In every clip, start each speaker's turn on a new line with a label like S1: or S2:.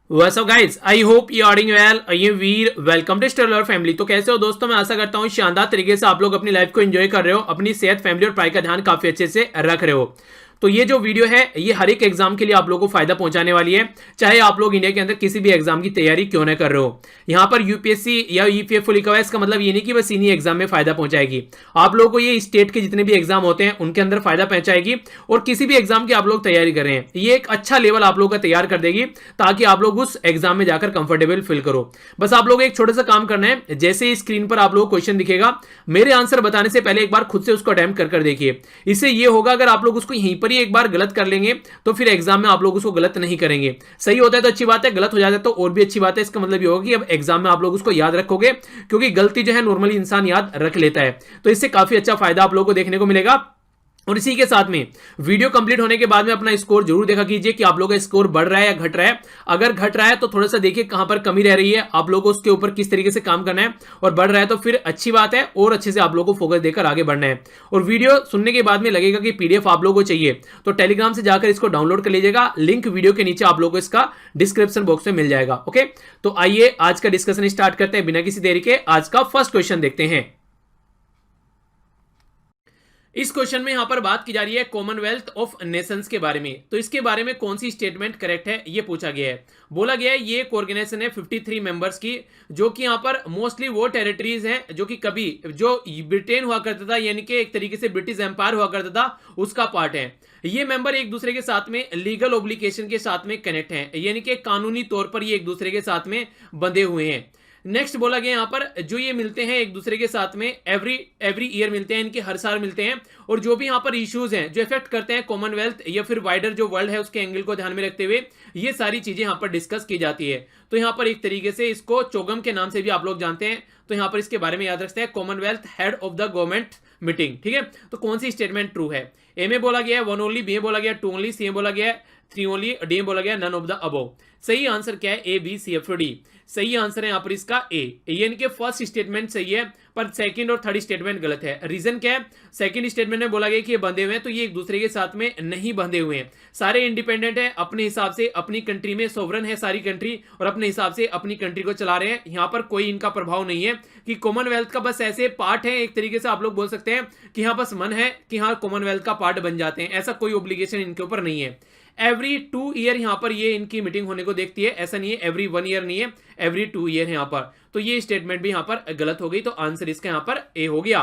S1: What's up guys? I hope you are doing well. I am Veer, welcome to Stellar family. तो कैसे हो दोस्तों? मैं आशा करता हूँ शानदार तरीके से आप लोग अपनी लाइफ को एंजॉय कर रहे हो, अपनी सेहत, फैमिली और पढ़ाई का ध्यान काफी अच्छे से रख रहे हो। तो ये जो वीडियो है ये हर एक एग्जाम के लिए आप लोगों को फायदा पहुंचाने वाली है, चाहे आप लोग इंडिया के अंदर किसी भी एग्जाम की तैयारी क्यों ना कर रहे हो। यहाँ पर यूपीएससी या ईपीएफओ लिखा हुआ है, इसका मतलब ये नहीं कि बस इन्हीं एग्जाम में फायदा पहुंचाएगी। आप लोगों को ये स्टेट के जितने भी एग्जाम होते हैं उनके अंदर फायदा पहुंचाएगी, और किसी भी एग्जाम की आप लोग तैयारी कर रहे हैं ये एक अच्छा लेवल आप लोग का तैयार कर देगी, ताकि आप लोग उस एग्जाम में जाकर कंफर्टेबल फील करो। बस आप लोग एक छोटा सा काम करना है, जैसे ही स्क्रीन पर आप लोग क्वेश्चन दिखेगा, मेरे आंसर बताने से पहले एक बार खुद से उसको अटेम्प्ट कर देखिए। इससे ये होगा, अगर आप लोग उसको यहीं पर ही एक बार गलत कर लेंगे तो फिर एग्जाम में आप लोग उसको गलत नहीं करेंगे। सही होता है तो अच्छी बात है, गलत हो जाता है तो और भी अच्छी बात है। इसका मतलब ये होगा कि अब एग्जाम में आप लोग उसको याद रखोगे, क्योंकि गलती जो है नॉर्मली इंसान याद रख लेता है। तो इससे काफी अच्छा फायदा आप लोगों को देखने को मिलेगा। और इसी के साथ में वीडियो कंप्लीट होने के बाद में अपना स्कोर जरूर देखा कीजिए कि आप लोगों का स्कोर बढ़ रहा है या घट रहा है। अगर घट रहा है तो थोड़ा सा देखिए कहां पर कमी रह रही है, आप लोगों को उसके ऊपर किस तरीके से काम करना है, और बढ़ रहा है तो फिर अच्छी बात है, और अच्छे से आप लोगों को फोकस देकर आगे बढ़ना है। और वीडियो सुनने के बाद में लगेगा कि पीडीएफ आप लोगों को चाहिए तो टेलीग्राम से जाकर इसको डाउनलोड कर लीजिएगा, लिंक वीडियो के नीचे आप लोगों को इसका डिस्क्रिप्शन बॉक्स में मिल जाएगा। ओके, तो आइए आज का डिस्कशन स्टार्ट करते हैं बिना किसी देरी के। आज का फर्स्ट क्वेश्चन देखते हैं। इस क्वेश्चन में यहां पर बात की जा रही है कॉमनवेल्थ ऑफ नेशंस के बारे में। तो इसके बारे में कौन सी स्टेटमेंट करेक्ट है ये पूछा गया है। बोला गया है ये एक ऑर्गेनाइजेशन है 53 मेंबर्स की, जो कि यहां पर मोस्टली वो टेरिटरीज हैं जो कि कभी जो ब्रिटेन हुआ करता था, यानी कि एक तरीके से ब्रिटिश एम्पायर हुआ करता था, उसका पार्ट है। ये मेंबर एक दूसरे के साथ में लीगल ओब्लिगेशन के साथ में कनेक्ट हैं, यानी कि कानूनी तौर पर ये एक दूसरे के साथ में बंधे हुए हैं। नेक्स्ट बोला गया यहां पर जो ये मिलते हैं एक दूसरे के साथ में एवरी ईयर मिलते हैं, इनके हर साल मिलते हैं। और जो भी यहां पर इश्यूज हैं जो इफेक्ट करते हैं कॉमनवेल्थ या फिर वाइडर जो वर्ल्ड है उसके एंगल को ध्यान में रखते हुए ये सारी चीजें यहां पर डिस्कस की जाती है। तो यहां पर एक तरीके से इसको चोगम के नाम से भी आप लोग जानते हैं, तो यहां पर इसके बारे में याद रखते हैं Commonwealth head of the government meeting. ठीक है, तो कौन सी स्टेटमेंट ट्रू है? ए में बोला गया है 1 ओनली, बी में बोला गया 2 ओनली, सी में बोला गया 3 ओनली, डी में बोला गया नन ऑफ द अबव। सही आंसर क्या है? A B C F D. सही आंसर है यहां पर इसका ए। ये इनके फर्स्ट स्टेटमेंट सही है, पर सेकंड और थर्ड स्टेटमेंट गलत है। रीजन क्या है? सेकंड स्टेटमेंट में बोला गया कि ये बंधे हुए हैं, तो ये एक दूसरे के साथ में नहीं बंधे हुए हैं। सारे इंडिपेंडेंट है, अपने हिसाब से अपनी कंट्री में सोवरन है सारी कंट्री, और अपने हिसाब से अपनी कंट्री को चला रहे हैं। यहां पर कोई इनका प्रभाव नहीं है कि कॉमनवेल्थ का बस ऐसे पार्ट है, एक तरीके से आप लोग बोल सकते हैं कि हाँ बस मन है कि हाँ कॉमनवेल्थ का पार्ट बन जाते हैं, ऐसा कोई ऑब्लिगेशन इनके ऊपर नहीं है। एवरी 2 ईयर यहां पर ये इनकी मीटिंग होने को देखती है, ऐसा नहीं है एवरी 1 ईयर नहीं है, एवरी 2 ईयर है यहां पर। तो ये स्टेटमेंट भी यहां पर गलत हो गई, तो आंसर इसका यहां पर ए हो गया।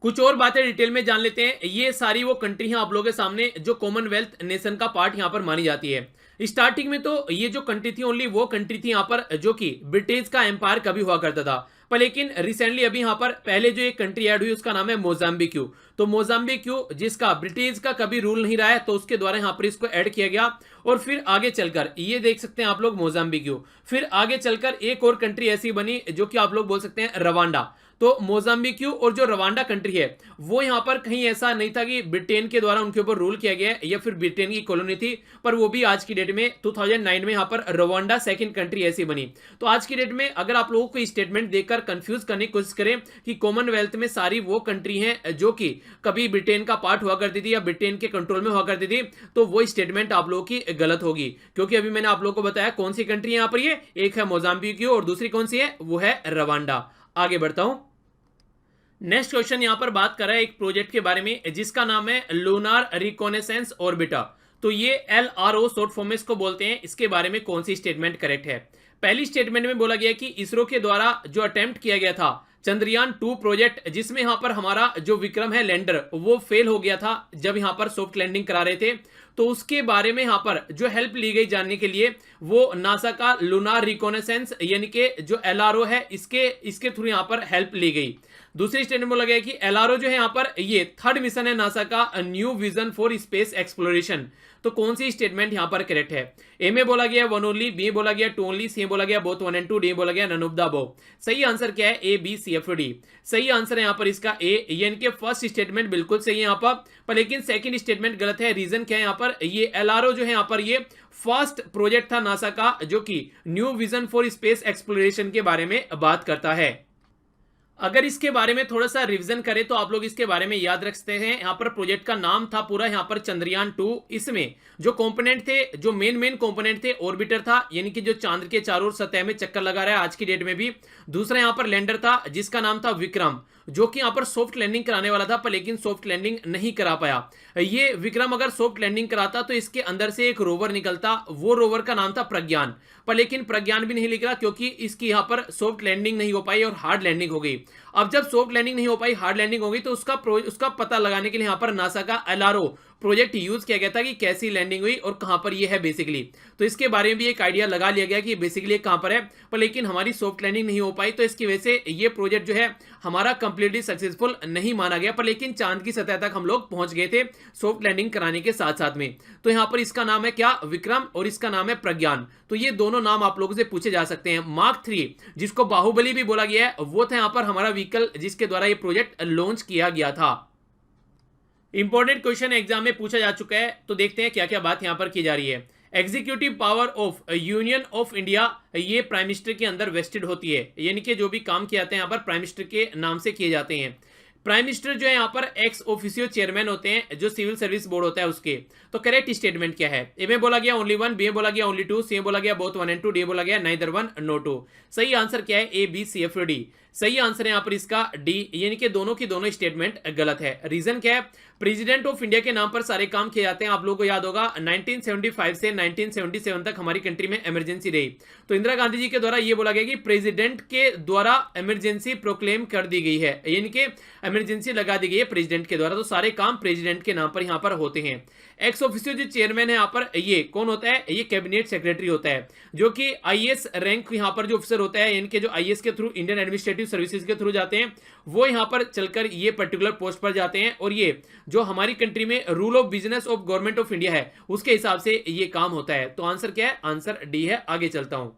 S1: कुछ और बातें डिटेल में जान लेते हैं। ये सारी वो कंट्री हैं आप लोगों के सामने जो कॉमनवेल्थ नेशन का पार्ट यहां पर मानी जाती है। स्टार्टिंग में तो ये जो कंट्री थी ओनली वो कंट्री थी यहां पर जो कि ब्रिटिश का एम्पायर कभी हुआ करता था, पर लेकिन रिसेंटली अभी यहां पर पहले जो एक कंट्री ऐड हुई उसका नाम है मोजाम्बिक्यू। तो मोजाम्बिक्यू जिसका ब्रिटिश का कभी रूल नहीं रहा है, तो उसके द्वारा यहां पर इसको ऐड किया गया। और फिर आगे चलकर ये देख सकते हैं आप लोग मोजाम्बिक्यू, फिर आगे चलकर एक और कंट्री ऐसी बनी जो कि आप लोग बोल सकते हैं रवांडा। तो मोजाम्बिक्यू और जो रवांडा कंट्री है वो यहां पर कहीं ऐसा नहीं था कि ब्रिटेन के द्वारा उनके ऊपर रूल किया गया या फिर ब्रिटेन की कॉलोनी थी, पर वो भी आज की डेट में 2009 में यहां पर रवांडा सेकंड कंट्री ऐसी बनी। तो आज की डेट में अगर आप लोगों को स्टेटमेंट देखकर कंफ्यूज करने की कोशिश करें कि कॉमनवेल्थ में सारी वो कंट्री हैं जो कि कभी ब्रिटेन का पार्ट हुआ करती थी या ब्रिटेन के कंट्रोल में हुआ करती थी, तो वो स्टेटमेंट आप लोगों की गलत होगी, क्योंकि अभी मैंने आप लोगों को बताया कौन सी कंट्री है यहां पर, ये एक है मोजाम्बिक्यू और दूसरी कौन सी है, वो है रवांडा। आगे बढ़ता हूं। नेक्स्ट क्वेश्चन यहां पर बात कर रहा है एक प्रोजेक्ट के बारे में जिसका नाम है लूनार रिकॉनेसेंस ऑर्बिटर। तो ये LRO शॉर्ट फॉर्म में इसको बोलते हैं। इसके बारे में कौन सी स्टेटमेंट करेक्ट है? पहली स्टेटमेंट में बोला गया कि इसरो के द्वारा जो अटेम्प्ट किया गया था चंद्रयान 2 प्रोजेक्ट, जिसमें यहां पर हमारा जो विक्रम है लैंडर वो फेल हो गया था जब यहां पर सॉफ्ट लैंडिंग करा रहे थे, तो उसके बारे में यहां पर जो हेल्प ली गई जानने के लिए वो नासा का लूनार रिकॉनेसेंस यानी कि जो LRO है इसके थ्रू यहां पर हेल्प ली गई। दूसरी स्टेटमेंट बोला गया कि LRO जो है यहां पर ये थर्ड मिशन है नासा का new vision for space exploration. तो कौन सी स्टेटमेंट यहां पर करेक्ट है? ए में बोला गया 1 ओनली, बी में बोला गया 2 ओनली, सी में बोला गया बोथ 1 एंड 2, डी में बोला गया नन ऑफ द अबव। सही आंसर क्या है? A B C F D. सही आंसर है यहां पर इसका ए। ये इनके फर्स्ट स्टेटमेंट बिल्कुल सही है यहां पर लेकिन सेकंड स्टेटमेंट गलत है। रीजन क्या है यहां पर? ये LRO जो है यहां पर ये फर्स्ट प्रोजेक्ट था नासा का जो कि new vision for space exploration के बारे में बात करता है। अगर इसके बारे में थोड़ा सा रिवीजन करें तो आप लोग इसके बारे में याद रख सकते हैं। यहाँ पर प्रोजेक्ट का नाम था पूरा यहाँ पर चंद्रयान-2। इसमें जो कंपोनेंट थे, जो मेन कंपोनेंट थे, ऑर्बिटर था यानी कि जो चांद के चारों ओर सतह में चक्कर लगा रहा है आज की डेट में भी। दूसरा यहाँ पर लैंडर था जिसका नाम था विक्रम, जो कि यहाँ पर सॉफ्ट लैंडिंग कराने वाला था पर लेकिन सॉफ्ट लैंडिंग नहीं करा पाया। ये विक्रम अगर सॉफ्ट लैंडिंग कराता तो इसके अंदर से एक रोवर निकलता, वो रोवर का नाम था प्रज्ञान, पर लेकिन प्रज्ञान भी नहीं निकला क्योंकि इसकी यहाँ पर सॉफ्ट लैंडिंग नहीं हो पाई और हार्ड लैंडिंग हो गई। अब जब सॉफ्ट लैंडिंग नहीं हो पाई, हार्ड लैंडिंग हो गई, तो उसका पता लगाने के लिए यहाँ पर नासा का एलआरओ प्रोजेक्ट यूज किया गया था कि कैसी लैंडिंग हुई और कहां पर ये है बेसिकली। तो इसके बारे में भी एक आइडिया लगा लिया गया कि बेसिकली कहां पर है, पर लेकिन हमारी सॉफ्ट लैंडिंग नहीं हो पाई, तो इसकी वजह से ये प्रोजेक्ट जो है हमारा कंप्लीटली सक्सेसफुल नहीं माना गया, पर लेकिन चांद की सतह तक हम लोग पहुंच गए थे सॉफ्ट लैंडिंग कराने के साथ साथ में। तो यहां पर इसका नाम है क्या, विक्रम, और इसका नाम है प्रज्ञान। तो ये दोनों नाम आप लोगों से पूछे जा सकते हैं। मार्क 3 जिसको बाहुबली भी बोला गया है, वो था यहां पर हमारा व्हीकल जिसके द्वारा ये प्रोजेक्ट लॉन्च किया गया था। इंपॉर्टेंट क्वेश्चन एग्जाम में पूछा जा चुका है, तो देखते हैं क्या क्या बात यहां पर की जा रही है। Executive power of union of India, ये प्राइम मिनिस्टर के अंदर वेस्टेड होती है, यानी कि जो भी काम किए जाते हैं यहाँ पर प्राइम मिनिस्टर के नाम से किए जाते हैं। प्राइम मिनिस्टर जो है यहाँ पर एक्स ऑफिसियो चेयरमैन होते हैं, जो सिविल सर्विस बोर्ड होता है उसके। तो करेक्ट स्टेटमेंट क्या है? ए में बोला गया ओनली 1, बी में बोला गया ओनली 2, सी में बोला गया बोथ 1 and 2, डी बोला गया नाइदर 1 नो 2। सही आंसर क्या है? A B C F D. सही आंसर है यहाँ पर इसका डी, यानी कि दोनों की दोनों स्टेटमेंट गलत है। रीजन क्या है? प्रेसिडेंट ऑफ इंडिया के नाम पर सारे काम किए जाते हैं। आप लोगों को याद होगा 1975 से 1977 तक हमारी कंट्री में इमरजेंसी रही, तो इंदिरा गांधी जी के द्वारा ये बोला गया कि प्रेसिडेंट के द्वारा इमरजेंसी प्रोक्लेम कर दी गई है, यानी कि इमरजेंसी लगा दी गई है प्रेसिडेंट के द्वारा, तो सारे काम प्रेसिडेंट के नाम पर यहाँ पर होते हैं। एक्स ऑफिसियो जो चेयरमैन है यहाँ पर, ये कौन होता है? ये कैबिनेट सेक्रेटरी होता है, जो कि आईएएस रैंक यहाँ पर जो ऑफिसर होता है, इनके जो आईएएस के थ्रू, इंडियन एडमिनिस्ट्रेटिव सर्विसेज के थ्रू जाते हैं, वो यहाँ पर चलकर ये पर्टिकुलर पोस्ट पर जाते हैं, और ये जो हमारी कंट्री में rule of business of government of India है उसके हिसाब से ये काम होता है। तो आंसर क्या है? आंसर डी है। आगे चलता हूं।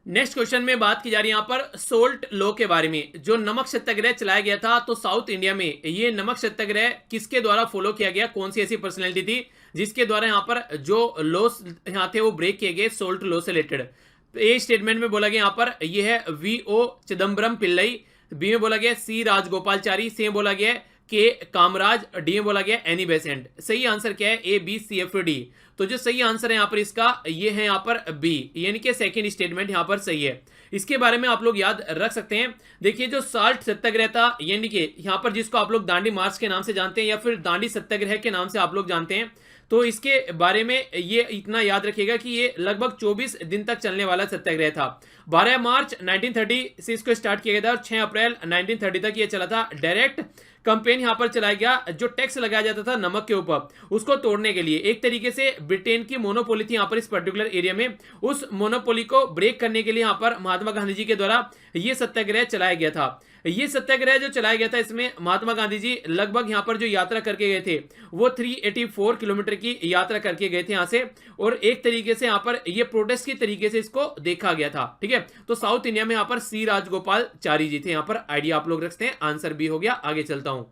S1: नेक्स्ट क्वेश्चन में बात की जा रही है यहाँ पर सोल्ट लॉ के बारे में, जो नमक सत्याग्रह चलाया गया था। तो साउथ इंडिया में ये नमक सत्याग्रह किसके द्वारा फॉलो किया गया? कौन सी ऐसी पर्सनैलिटी थी जिसके द्वारा यहाँ पर जो लॉस यहाँ थे वो ब्रेक किए गए सोल्ट लॉ से रिलेटेड? ए स्टेटमेंट में बोला गया यहाँ पर ये है वी.ओ. चिदम्बरम पिल्लई, बी में बोला गया सी राजगोपालचारी, सी में बोला गया के कामराज, डी में बोला गया एनी बेसेंट। सही आंसर क्या है? A B C F D. तो जो सही आंसर है यहाँ पर इसका ये है यहाँ पर बी, यानी कि सेकंड स्टेटमेंट यहाँ पर सही है। इसके बारे में आप लोग याद रख सकते हैं। देखिए जो साल्ट सत्याग्रह था, यानी कि यहाँ पर जिसको आप लोग दांडी मार्च के नाम से जानते हैं या फिर दांडी सत्याग्रह के नाम से आप लोग जानते हैं, तो इसके बारे में ये इतना याद रखिएगा कि ये लगभग 24 दिन तक चलने वाला सत्याग्रह था। 12 मार्च 1930 से इसको स्टार्ट किया गया था और 6 अप्रैल 1930 तक ये चला था। डायरेक्ट कैंपेन यहां पर चलाया गया। जो टैक्स लगाया जाता था नमक के ऊपर, उसको तोड़ने के लिए, एक तरीके से ब्रिटेन की मोनोपोली थी यहां पर इस पर्टिकुलर एरिया में, उस मोनोपोली को ब्रेक करने के लिए यहां पर महात्मा गांधी जी के द्वारा यह सत्याग्रह चलाया गया था। ये सत्याग्रह जो चलाया गया था, इसमें महात्मा गांधी जी लगभग यहां पर जो यात्रा करके गए थे वो 384 किलोमीटर की यात्रा करके गए थे यहां से, और एक तरीके से यहां पर ये प्रोटेस्ट की तरीके से इसको देखा गया था। ठीक है, तो साउथ इंडिया में यहां पर सी राजगोपालचारी जी थे। यहां पर आइडिया आप लोग रखते हैं। आंसर बी हो गया। आगे चलता हूं।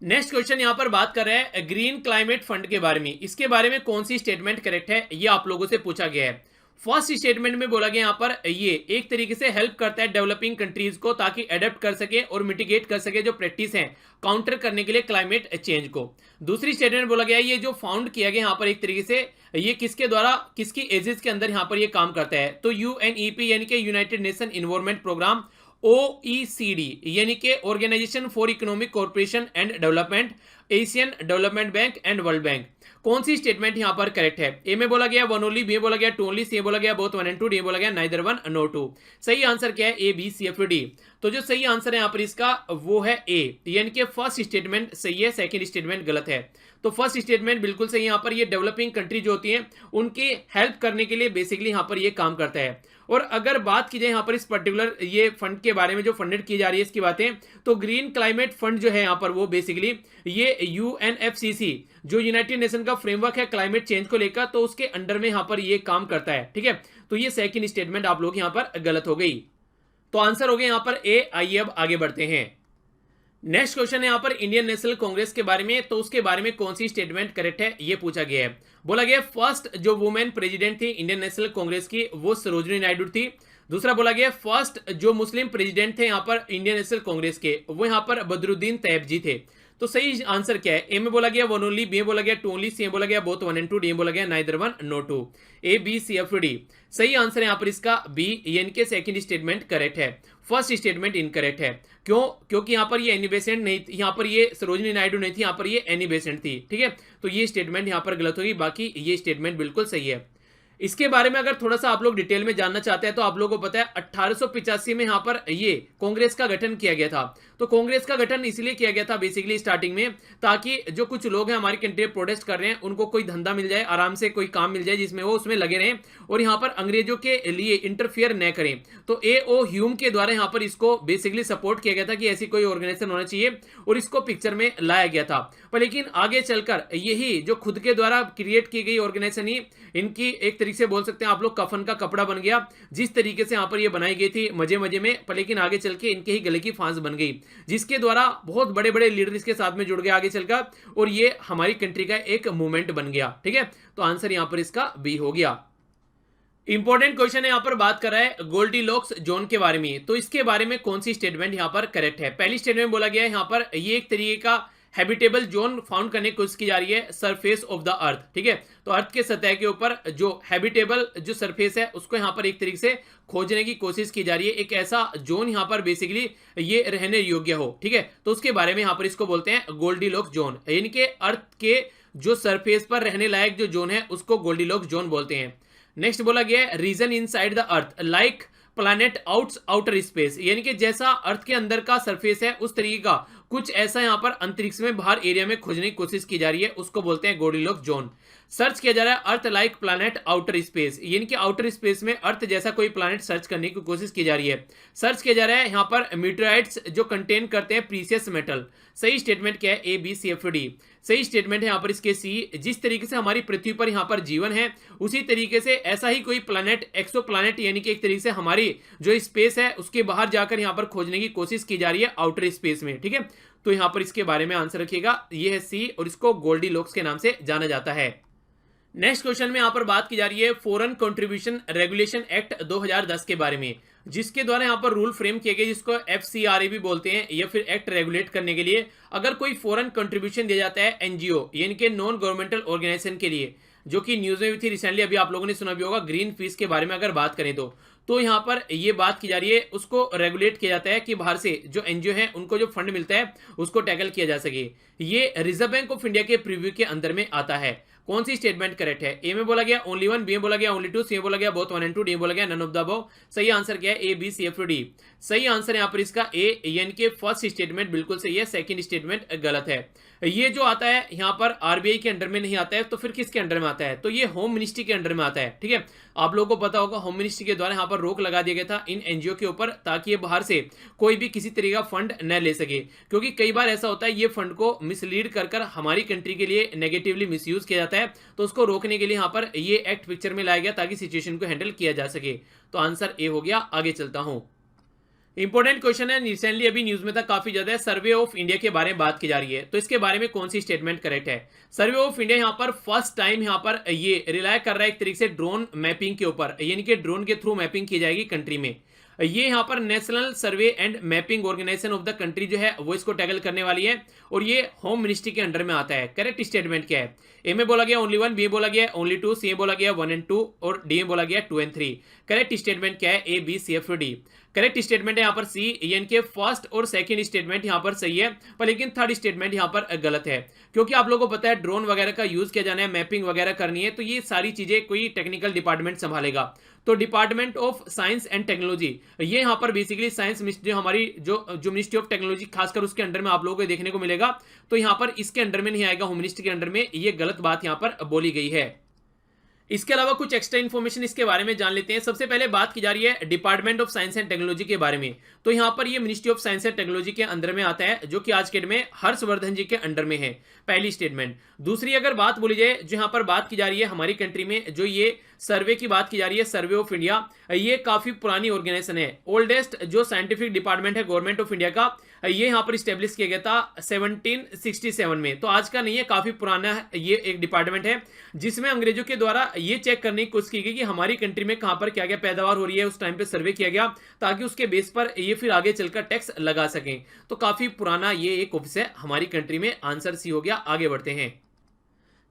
S1: नेक्स्ट क्वेश्चन यहां पर बात कर रहे हैं ग्रीन क्लाइमेट फंड के बारे में। इसके बारे में कौन सी स्टेटमेंट करेक्ट है, ये आप लोगों से पूछा गया है। फर्स्ट स्टेटमेंट में बोला गया यहां पर ये एक तरीके से हेल्प करता है डेवलपिंग कंट्रीज को, ताकि अडेप्ट कर सके और मिटिगेट कर सके जो प्रैक्टिस है काउंटर करने के लिए क्लाइमेट चेंज को। दूसरी स्टेटमेंट बोला गया ये जो फाउंड किया गया यहां पर एक तरीके से ये किसके द्वारा, किसकी एजेस के अंदर यहां पर ये काम करता है, तो यूएनईपी यानी कि United Nation environment programme, OECD यानी कि organisation for economic cooperation and development, Asian development bank and world bank. कौन सी स्टेटमेंट यहां पर करेक्ट है? ए में बोला गया वन ओनली, बी में बोला गया टू ओनली, सी में बोला गया बोथ 1 and 2, डी में बोला गया नाइदर 1 नो 2। सही आंसर क्या है? A B C F D. तो जो सही आंसर है यहां पर इसका वो है ए, यानी कि फर्स्ट स्टेटमेंट सही है, सेकंड स्टेटमेंट गलत है। तो फर्स्ट स्टेटमेंट बिल्कुल सही। यहां पर ये डेवलपिंग कंट्री जो होती हैं उनकी हेल्प करने के लिए बेसिकली यहां पर ये काम करता है। और अगर बात की जाए यहां पर इस पर्टिकुलर ये फंड के बारे में जो फंडेड की जा रही है इसकी बातें, तो ग्रीन क्लाइमेट फंड जो है यहां पर वो बेसिकली ये यूएनएफसीसी जो यूनाइटेड नेशन का फ्रेमवर्क है क्लाइमेट चेंज को लेकर, तो उसके अंडर में यहां पर ये काम करता है। ठीक है, तो ये सेकंड स्टेटमेंट आप लोग यहां पर गलत हो गई। तो आंसर हो गया यहां पर ए। आइए अब आगे बढ़ते हैं। नेक्स्ट क्वेश्चन है यहाँ पर इंडियन नेशनल कांग्रेस के बारे में, तो उसके बारे में कौन सी स्टेटमेंट करेक्ट है ये पूछा गया है। बोला गया फर्स्ट जो वुमेन प्रेसिडेंट थी इंडियन नेशनल कांग्रेस की वो सरोजिनी नायडू थी। दूसरा बोला गया फर्स्ट जो मुस्लिम प्रेसिडेंट थे यहाँ पर इंडियन नेशनल कांग्रेस के, वो यहाँ पर बदरुद्दीन तैयब जी थे। तो सही आंसर क्या है? ए में बोला गया वन ओनली, बी में बोला गया टू ओनली, सी में बोला गया both one and two, D में बोला गया neither one no two. A B C F D. सही आंसर है यहाँ पर इसका बी, यानी कि सेकंड स्टेटमेंट करेक्ट है, फर्स्ट स्टेटमेंट इनकरेक्ट है। क्यों? क्योंकि यहाँ पर ये एनी बेसेंट नहीं थी, यहाँ पर ये सरोजिनी नायडू नहीं थी, यहाँ पर ये एनी बेसेंट थी। ठीक है, तो ये स्टेटमेंट यहाँ पर गलत होगी, बाकी ये स्टेटमेंट बिल्कुल सही है। इसके बारे में अगर थोड़ा सा आप लोग डिटेल में जानना चाहते हैं तो आप लोगों को पता है 1885 में यहाँ पर ये कांग्रेस का गठन किया गया था। तो कांग्रेस का गठन इसलिए किया गया था बेसिकली स्टार्टिंग में, ताकि जो कुछ लोग हैं हमारी कंट्री में प्रोटेस्ट कर रहे हैं उनको कोई धंधा मिल जाए, आराम से कोई काम मिल जाए जिसमें वो उसमें लगे रहें और यहाँ पर अंग्रेजों के लिए इंटरफियर न करें। तो ए ओ ह्यूम के द्वारा यहाँ पर इसको बेसिकली सपोर्ट किया गया था कि ऐसी कोई ऑर्गेनाइजेशन होना चाहिए और इसको पिक्चर में लाया गया था। पर लेकिन आगे चलकर यही जो खुद के द्वारा क्रिएट की गई ऑर्गेनाइजेशन ही इनकी एक तरीके से बोल सकते हैं आप लोग कफन का कपड़ा बन गया, जिस तरीके से यहाँ पर ये बनाई गई थी मजे मजे में, पर लेकिन आगे चल के इनके ही गले की फांस बन गई, जिसके द्वारा बहुत बड़े बड़े लीडर इसके साथ में जुड़ गए आगे चलकर और ये हमारी कंट्री का एक मूवमेंट बन गया। ठीक है, तो आंसर यहां पर इसका बी हो गया। इंपॉर्टेंट क्वेश्चन है, यहां पर बात कर रहा है गोल्डीलॉक्स जोन के बारे में, तो इसके बारे में कौन सी स्टेटमेंट यहां पर करेक्ट है? पहली स्टेटमेंट बोला गया है यहां पर ये एक तरीके का हैबिटेबल जोन फाउंड करने की कोशिश की जा रही है सरफेस ऑफ द अर्थ। ठीक है, तो अर्थ के सतह के ऊपर जो हैबिटेबल जो सरफेस है उसको यहां पर एक तरीके से खोजने की कोशिश की जा रही है, एक ऐसा जोन यहां पर बेसिकली ये रहने योग्य हो। ठीक है, तो उसके बारे में यहां पर इसको बोलते हैं गोल्डीलॉक्स जोन, यानी कि अर्थ के जो सरफेस पर रहने लायक जो जोन है उसको गोल्डीलॉक्स जोन बोलते हैं। नेक्स्ट बोला गया है region inside the earth like planet outer space, यानी कि जैसा अर्थ के अंदर का सरफेस है उस तरीके का कुछ ऐसा यहां पर अंतरिक्ष में बाहर एरिया में खोजने की कोशिश की जा रही है, उसको बोलते हैं गोल्डीलॉक्स जोन। सर्च किया जा रहा है अर्थ लाइक प्लैनेट आउटर स्पेस, यानी कि आउटर स्पेस में अर्थ जैसा कोई प्लैनेट सर्च करने की कोशिश की जा रही है। सर्च किया जा रहा है यहां पर मीटराइट्स जो कंटेन करते हैं प्रीसियस मेटल। सही स्टेटमेंट क्या है? A B C F D. सही स्टेटमेंट है यहां पर इसके सी। जिस तरीके से हमारी पृथ्वी पर यहां पर जीवन है उसी तरीके से ऐसा ही कोई प्लैनेट एक्सो प्लैनेट, यानी कि एक तरीके से हमारी जो स्पेस है उसके बाहर जाकर यहां पर खोजने की कोशिश की जा रही है आउटर स्पेस में। ठीक है, तो यहां पर इसके बारे में आंसर रखिएगा, ये है सी और इसको गोल्डीलॉक्स के नाम से जाना जाता है। नेक्स्ट क्वेश्चन में यहां पर बात की जा रही है फॉरेन कंट्रीब्यूशन रेगुलेशन एक्ट 2010 के बारे में, जिसके द्वारा यहां पर रूल फ्रेम किए गए जिसको एफसीआरए भी बोलते हैं, या फिर एक्ट रेगुलेट करने के लिए अगर कोई फॉरेन कंट्रीब्यूशन दिया जाता है एनजीओ यानी कि नॉन गवर्नमेंटल ऑर्गेनाइजेशन के लिए, जो कि न्यूज में भी थी रिसेंटली, अभी आप लोगों ने सुना भी होगा ग्रीन पीस के बारे में अगर बात करें तो यहाँ पर ये बात की जा रही है उसको रेगुलेट किया जाता है कि बाहर से जो एनजीओ है उनको जो फंड मिलता है उसको टैकल किया जा सके। ये रिजर्व बैंक ऑफ इंडिया के प्रीव्यू के अंदर में आता है। कौन सी स्टेटमेंट करेक्ट है? ए में बोला गया ओनली वन, बी में बोला गया ओनली टू, सी में बोला गया both one and two, D में बोला गया नन ऑफ द अबव। सही आंसर क्या है? A B C F D. सही आंसर यहाँ पर इसका ए, यानी कि फर्स्ट स्टेटमेंट बिल्कुल सही है, सेकंड स्टेटमेंट गलत है। ये जो आता है यहाँ पर आरबीआई के अंडर में नहीं आता है, तो फिर किसके अंडर में आता है? तो ये होम मिनिस्ट्री के अंडर में आता है। ठीक है, आप लोगों को पता होगा होम मिनिस्ट्री के द्वारा यहाँ पर रोक लगा दिया गया था इन एनजीओ के ऊपर, ताकि ये बाहर से कोई भी किसी तरीके का फंड न ले सके, क्योंकि कई बार ऐसा होता है ये फंड को मिसलीड कर हमारी कंट्री के लिए नेगेटिवली मिसयूज किया जाता है, तो उसको रोकने के लिए यहाँ पर ये एक्ट पिक्चर में लाया गया ताकि सिचुएशन को हैंडल किया जा सके। तो आंसर ए हो गया। आगे चलता हूं, इंपॉर्टेंट क्वेश्चन है, रिसेंटली अभी न्यूज में था काफी ज्यादा, सर्वे ऑफ इंडिया के बारे में बात की जा रही है, तो इसके बारे में कौन सी स्टेटमेंट करेक्ट है? सर्वे ऑफ इंडिया यहाँ पर फर्स्ट टाइम यहाँ पर ये रिलाय कर रहा है एक तरीके से ड्रोन मैपिंग के ऊपर, यानी कि ड्रोन के थ्रू मैपिंग की जाएगी कंट्री में। ये यहाँ पर national survey and mapping organisation of the country जो है वो इसको टैकल करने वाली है और ये होम मिनिस्ट्री के अंडर में आता है। करेक्ट स्टेटमेंट क्या है? ए में बोला गया ओनली वन, बी में बोला गया ओनली टू, सी में बोला गया वन एंड टू और डी में बोला गया two and three. Correct statement क्या है? A B C F D. Correct statement है यहाँ पर सी, यानी कि फर्स्ट और सेकंड स्टेटमेंट यहाँ पर सही है, पर लेकिन थर्ड स्टेटमेंट यहाँ पर गलत है, क्योंकि आप लोगों को पता है ड्रोन वगैरह का यूज किया जाना है, मैपिंग वगैरह करनी है, तो ये सारी चीजें कोई टेक्निकल डिपार्टमेंट संभालेगा। तो department of science and technology, ये यहाँ पर बेसिकली साइंस मिनिस्ट्री हमारी जो मिनिस्ट्री ऑफ टेक्नोलॉजी खासकर उसके अंडर में आप लोगों को देखने को मिलेगा, तो यहाँ पर इसके अंडर में नहीं आएगा, होम मिनिस्ट्री के अंडर में। ये गलत बात यहाँ पर बोली गई है। इसके अलावा कुछ एक्स्ट्रा इन्फॉर्मेशन इसके बारे में जान लेते हैं। सबसे पहले बात की जा रही है department of science and technology के बारे में, तो यहाँ पर ये ministry of science and technology के अंदर में आता है, जो कि आज के डेट में हर्षवर्धन जी के अंडर में है। पहली स्टेटमेंट। दूसरी अगर बात बोली जाए, जो यहाँ पर बात की जा रही है हमारी कंट्री में जो ये सर्वे की बात की जा रही है, सर्वे ऑफ इंडिया, ये काफी पुरानी ऑर्गेनाइजेशन है, ओल्डेस्ट जो साइंटिफिक डिपार्टमेंट है गवर्नमेंट ऑफ इंडिया का, ये यहाँ पर स्टेब्लिश किया गया था 1767 में। तो आज का नहीं है, काफी पुराना ये एक डिपार्टमेंट है जिसमें अंग्रेजों के द्वारा ये चेक करने की कोशिश की गई कि हमारी कंट्री में कहां पर क्या क्या पैदावार हो रही है, उस टाइम पे सर्वे किया गया ताकि उसके बेस पर ये फिर आगे चलकर टैक्स लगा सकें। तो काफी पुराना ये एक ऑफिस है हमारी कंट्री में। आंसर सी हो गया। आगे बढ़ते हैं।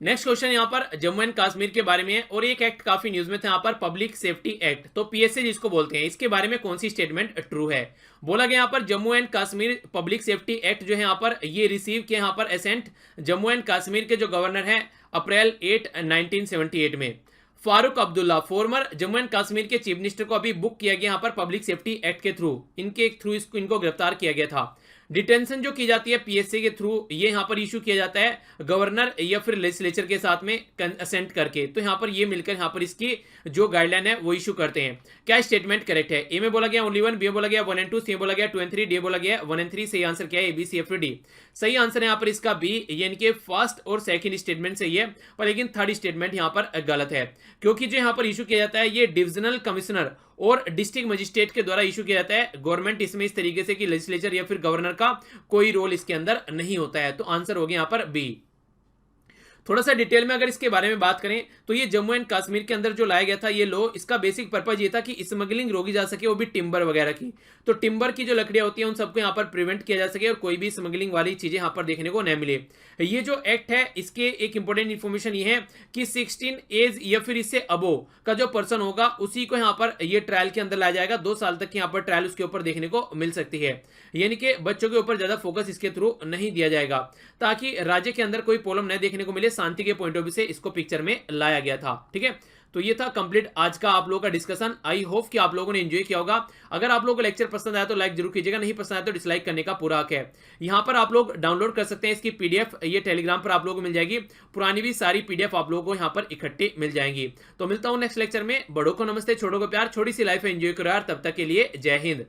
S1: नेक्स्ट क्वेश्चन यहाँ पर जम्मू एंड कश्मीर के बारे में है और एक एक्ट काफी न्यूज में था यहाँ पर, पब्लिक सेफ्टी एक्ट। तो पीएसए जिसको बोलते हैं, इसके बारे में कौन सी स्टेटमेंट ट्रू है? बोला गया यहाँ पर Jammu and Kashmir public safety act जो है यहाँ पर ये रिसीव किया यहाँ पर एसेंट जम्मू एंड कश्मीर के जो गवर्नर है अप्रैल 8 1978 में। फारूक अब्दुल्ला फॉर्मर जम्मू एंड कश्मीर के चीफ मिनिस्टर को अभी बुक किया गया यहाँ पर पब्लिक सेफ्टी एक्ट के थ्रू, इनके थ्रू इनको गिरफ्तार किया गया था। डिटेंशन जो की जाती है पीएससी के थ्रू, ये यहाँ पर इशू किया जाता है गवर्नर या फिर लेजिस्लेचर के साथ में कंसेंट करके। तो यहाँ पर ये मिलकर यहाँ पर इसकी जो गाइडलाइन है वो इशू करते हैं। क्या स्टेटमेंट करेक्ट है? ए में बोला गया ओनली 1, बी में बोला गया 1 and 2, सी में बोला गया 2 and 3, डी बोला गया 1 and 3। सही आंसर क्या है? A B C F D. सही आंसर है यहाँ पर इसका बी, यानी कि फर्स्ट और सेकंड स्टेटमेंट सही है, पर लेकिन थर्ड स्टेटमेंट यहाँ पर गलत है, क्योंकि जो यहाँ पर इशू किया जाता है ये डिविजनल कमिश्नर और डिस्ट्रिक्ट मजिस्ट्रेट के द्वारा इशू किया जाता है। गवर्नमेंट इसमें इस तरीके से कि लेजिस्लेचर या फिर गवर्नर का कोई रोल इसके अंदर नहीं होता है। तो आंसर हो गया यहाँ पर बी। थोड़ा सा डिटेल में अगर इसके बारे में बात करें तो ये जम्मू एंड कश्मीर के अंदर जो लाया गया था ये लॉ, इसका बेसिक पर्पज ये था कि स्मगलिंग रोकी जा सके, वो भी टिम्बर वगैरह की। तो टिम्बर की जो लकड़ियां होती हैं उन सबको यहाँ पर प्रिवेंट किया जा सके और कोई भी स्मगलिंग वाली चीजें यहाँ पर देखने को न मिले। ये जो एक्ट है इसके एक इंपॉर्टेंट इन्फॉर्मेशन ये है कि 16 एज या फिर इससे अबो का जो पर्सन होगा उसी को यहाँ पर ये ट्रायल के अंदर लाया जाएगा। 2 साल तक यहाँ पर ट्रायल उसके ऊपर देखने को मिल सकती है, यानी कि बच्चों के ऊपर ज्यादा फोकस इसके थ्रू नहीं दिया जाएगा ताकि राज्य के अंदर कोई प्रॉब्लम न देखने को मिले। शांति के पॉइंट ऑफ व्यू से इसको पिक्चर में लाया गया था। ठीक है, तो ये था कंप्लीट आज का आप लोगों का डिस्कशन। आई होप कि आप लोगों ने एंजॉय किया होगा। अगर आप लोगों को लेक्चर पसंद आया तो लाइक जरूर कीजिएगा, नहीं पसंद आया तो डिसलाइक करने का पूरा हक है। यहाँ पर आप लोग डाउनलोड कर सकते हैं इसकी पीडीएफ, ये टेलीग्राम पर आप लोगों को मिल जाएगी। पुरानी भी सारी पीडीएफ आप लोगों को यहाँ पर इकट्ठी मिल जाएंगी। तो मिलता हूँ नेक्स्ट लेक्चर में। बड़ों को नमस्ते, छोटों को प्यार, छोटी सी लाइफ एंजॉय करो यार। तब तक के लिए जय हिंद।